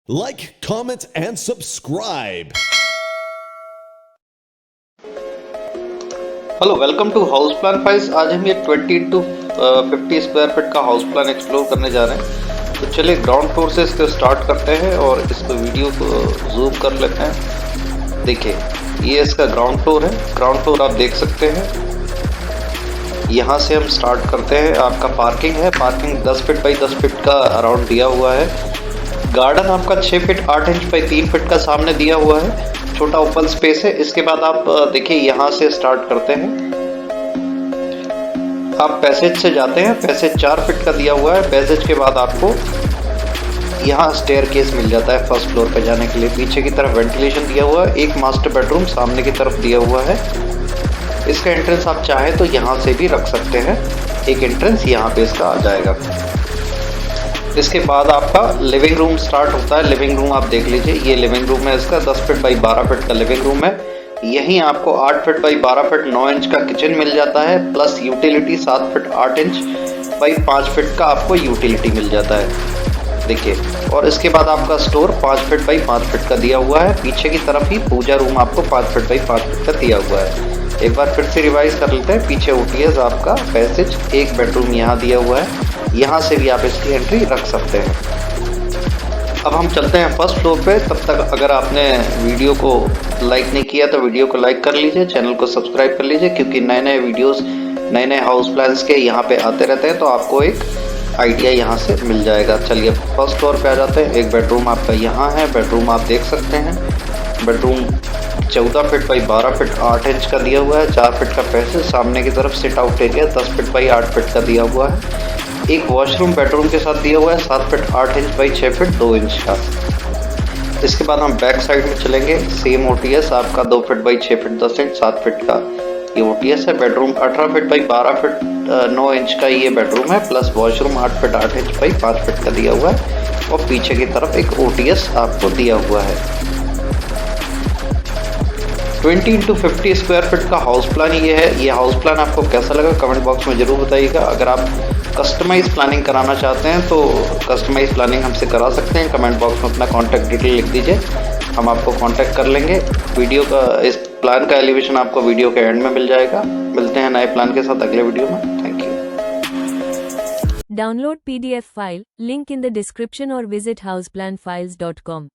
Like, comment, and subscribe. Hello, welcome to house plan files. आज हम ये 20 x 50 square feet का house plan explore करने जा रहे हैं। तो चलिए ग्राउंड फ्लोर से इसको स्टार्ट करते हैं और इसको वीडियो को जूम कर लेते हैं। देखिए, ये इसका ग्राउंड फ्लोर है। ग्राउंड फ्लोर आप देख सकते हैं। यहाँ से हम स्टार्ट करते हैं। आपका पार्किंग है। पार्किंग 10 फीट बाई 10 फीट का अराउंड दिया हुआ है। गार्डन आपका 6 फीट 8 इंच बाई 3 फीट का सामने दिया हुआ है। छोटा ओपन स्पेस है। इसके बाद आप देखिए यहाँ से स्टार्ट करते हैं। आप पैसेज से जाते हैं। पैसेज 4 फीट का दिया हुआ है। पैसेज के बाद आपको यहाँ स्टेयरकेस मिल जाता है फर्स्ट फ्लोर पे जाने के लिए। पीछे की तरफ वेंटिलेशन दिया हुआ है। एक मास्टर बेडरूम सामने की तरफ दिया हुआ है। इसका एंट्रेंस आप चाहें तो यहाँ से भी रख सकते हैं। एक एंट्रेंस यहाँ पे इसका आ जाएगा। इसके बाद आपका लिविंग रूम स्टार्ट होता है। लिविंग रूम आप देख लीजिए, ये लिविंग रूम है इसका। 10 फीट बाई 12 फीट का लिविंग रूम है। यहीं आपको 8 फीट बाई 12 फीट 9 इंच का किचन मिल जाता है, plus utility 7 feet 8 inch by 5 feet का आपको यूटिलिटी मिल जाता है। देखिए, और इसके बाद आपका स्टोर 5 फीट बाई 5 फीट का दिया हुआ है। पीछे की तरफ ही पूजा रूम आपको 5 फीट बाई 5 फीट का दिया हुआ है। एक बार फिर से रिवाइज कर लेते हैं। पीछे ओटीएस आपका पैसेज, एक बेडरूम यहाँ दिया हुआ है। यहाँ से भी आप इसकी एंट्री रख सकते हैं। अब हम चलते हैं फर्स्ट फ्लोर पे। तब तक अगर आपने वीडियो को लाइक नहीं किया तो वीडियो को लाइक कर लीजिए, चैनल को सब्सक्राइब कर लीजिए, क्योंकि नए नए वीडियोस, नए नए हाउस प्लान्स के यहाँ पे आते रहते हैं, तो आपको एक आइडिया यहाँ से मिल जाएगा। चलिए फर्स्ट फ्लोर पे आ जाते हैं। एक बेडरूम आपका यहाँ है। बेडरूम आप देख सकते हैं। Bedroom 14 feet by 12 feet 8 inch का दिया हुआ है। 4 फीट का पैसेज, सामने की तरफ sit out area 10 feet by 8 feet का दिया हुआ है। एक वॉशरूम बेडरूम के साथ दिया हुआ है 7 feet 8 inch by 6 feet 2 inch का। इसके बाद हम बैक साइड में चलेंगे। सेम ओटीएस आपका 2 feet by 6 feet 10 inch 7 feet का ये ओटीएस है। Bedroom 18 feet by 12 feet 9 inch का ये बेडरूम है, plus washroom 8 feet 8 inch by 5 feet का दिया हुआ है। और पीछे की तरफ एक ओटीएस आपको दिया हुआ है। 20 x 50 स्क्वायर फीट का हाउस प्लान ये है। ये हाउस प्लान आपको कैसा लगा कमेंट बॉक्स में ज़रूर बताइएगा। अगर आप कस्टमाइज प्लानिंग कराना चाहते हैं तो कस्टमाइज प्लानिंग हमसे करा सकते हैं। कमेंट बॉक्स में अपना कॉन्टैक्ट डिटेल लिख दीजिए, हम आपको कॉन्टैक्ट कर लेंगे। वीडियो का इस प्लान का एलिवेशन आपको वीडियो के एंड में मिल जाएगा। मिलते हैं नए प्लान के साथ अगले वीडियो में। Thank you. Download PDF file, link in the description or visit houseplanfiles.com.